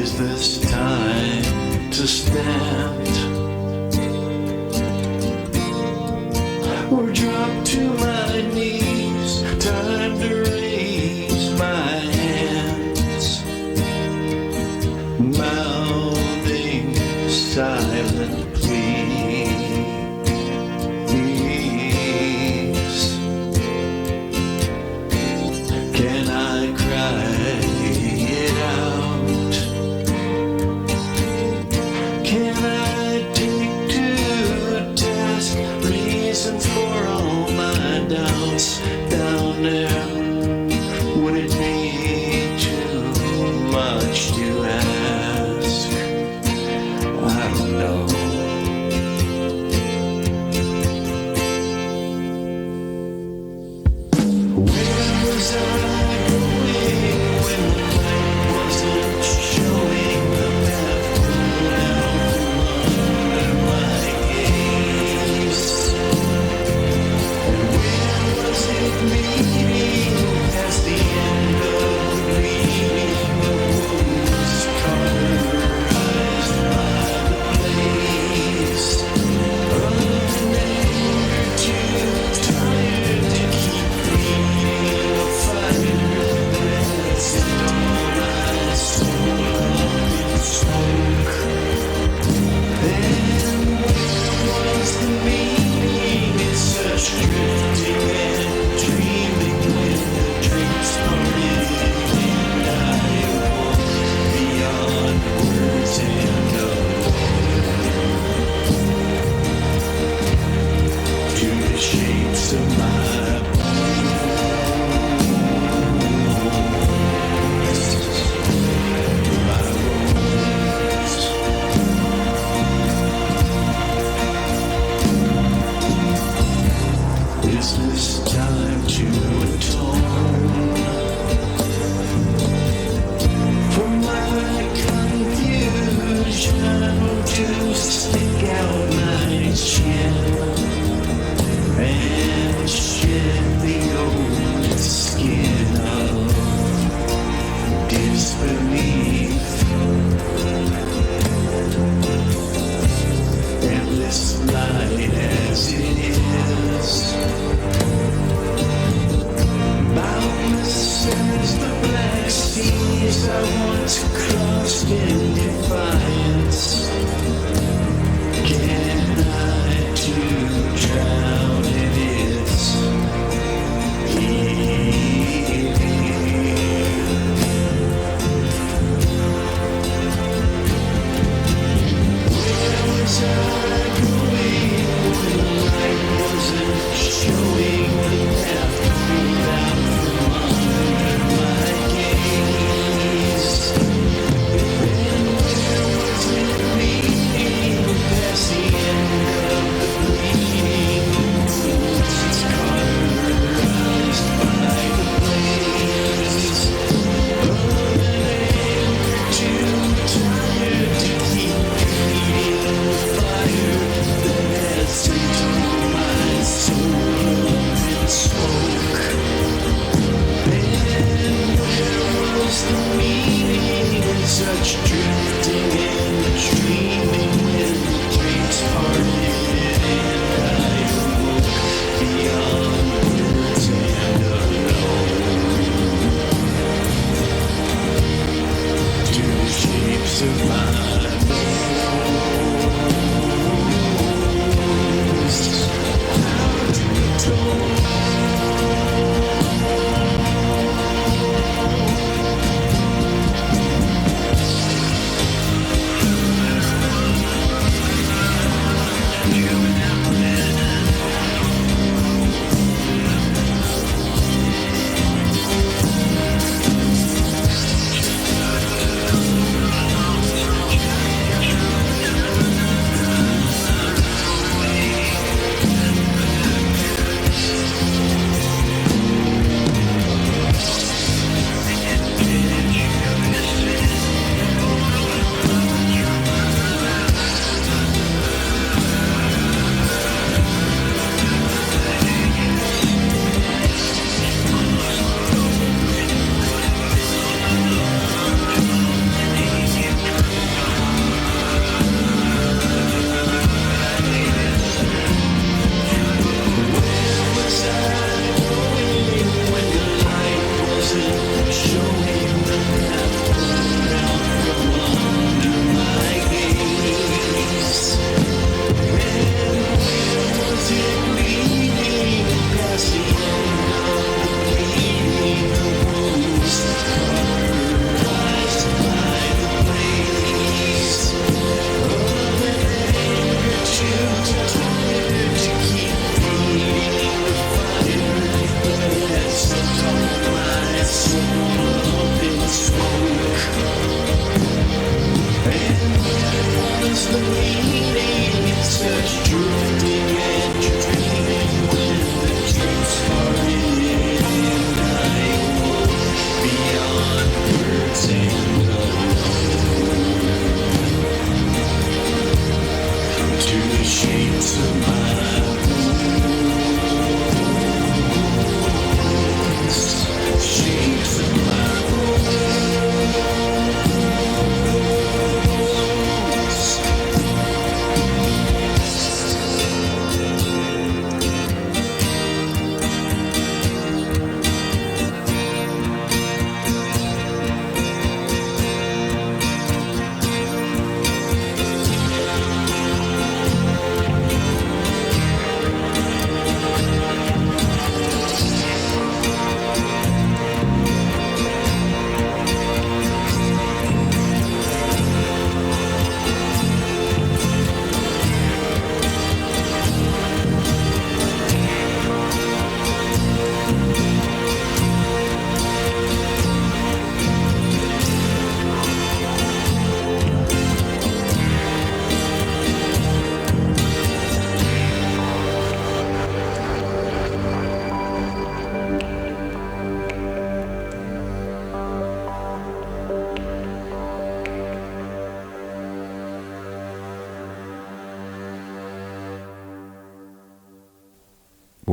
Is this time to stand or drop to my knees? Time to raise my hands, mouthing silent pleas. Can I cry it out? Can I take to task reasons for all my doubts down there? Would it be too much to ask? I don't know. Where was I going when the light wasn't showing the path under my gaze? And where was it leading past the end of the bleeding wounds cauterized by the blaze of an anger too tired to keep breathing a fire that set all my soul up in smoke? And where was the meaning in such drifting and dreaming when the drinks parted and I walked beyond words and to the shapes of my Is this time to atone for my confusion, to stick out my chin and shed the old skin of disbelief? Endless light as it is, boundless as the black seas I once crossed in defiance. Can I too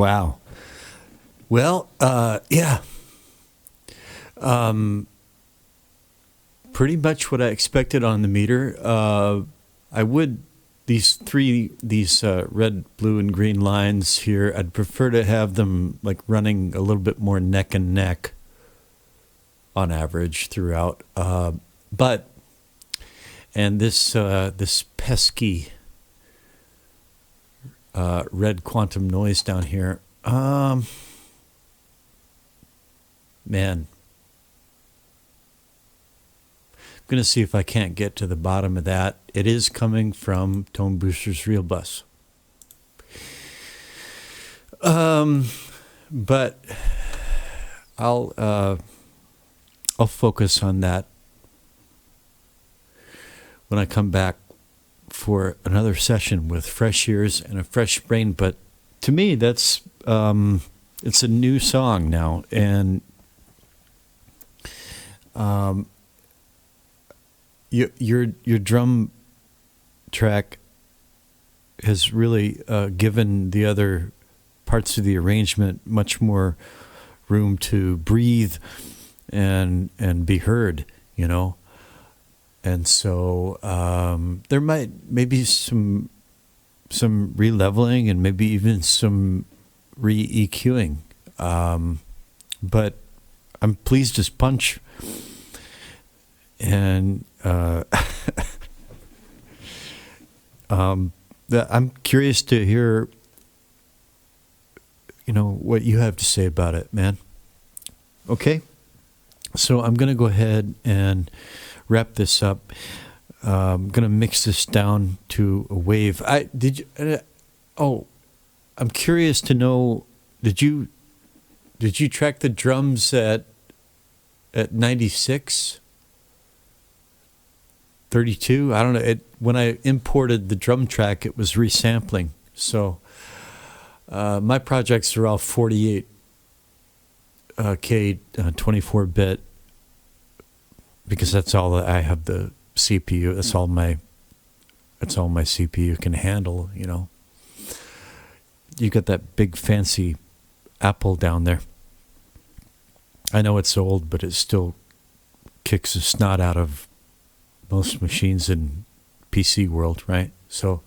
Wow. Well, yeah. Pretty much what I expected on the meter. I would, these red, blue, and green lines here, I'd prefer to have them like running a little bit more neck and neck on average throughout. But this pesky red quantum noise down here, man, I'm going to see if I can't get to the bottom of that. It is coming from Tone Booster's Real Bus. But I'll focus on that when I come back for another session with fresh ears and a fresh brain. But to me, that's it's a new song now, and your drum track has really given the other parts of the arrangement much more room to breathe and be heard, you know. And so there maybe some re-leveling and maybe even some re-EQing. But I'm pleased as punch. And I'm curious to hear, you know, what you have to say about it, man. Okay? So I'm going to go ahead and wrap this up. I'm going to mix this down to a wave. I'm curious to know, did you track the drums at 96? 32? I don't know. When I imported the drum track, it was resampling. So my projects are all 48K 24-bit because that's all I have the CPU. That's all my CPU can handle. You know. You got that big fancy Apple down there. I know it's old, but it still kicks the snot out of most machines in PC world, right? So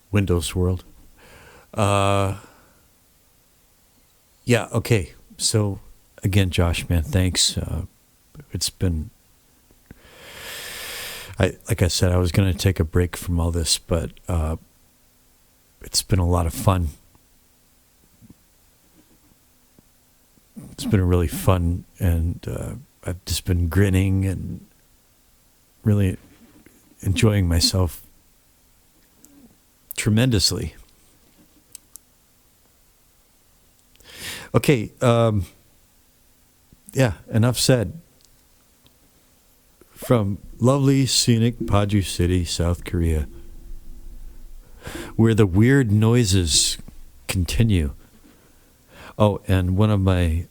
Windows world. Yeah, okay. So again, Josh, man, thanks. It's been, like I said, I was going to take a break from all this, but it's been a lot of fun. It's been really fun, and I've just been grinning and really enjoying myself tremendously. Okay, yeah, enough said. From lovely, scenic Paju City, South Korea, where the weird noises continue. Oh, and one of my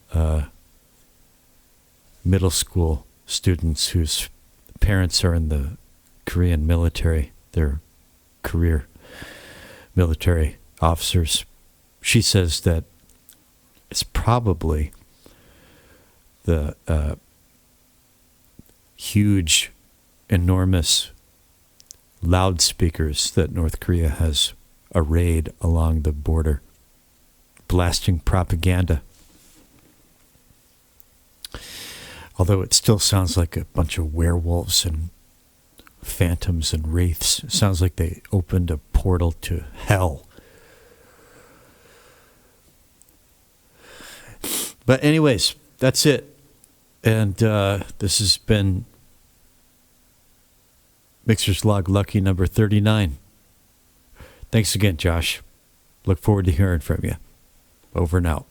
middle school students whose parents are in the Korean military, they're career military officers, she says that it's probably the huge, enormous loudspeakers that North Korea has arrayed along the border, blasting propaganda. Although it still sounds like a bunch of werewolves and phantoms and wraiths. It sounds like they opened a portal to hell. But anyways, that's it. And this has been Mixer's Log Lucky number 39. Thanks again, Josh. Look forward to hearing from you. Over and out.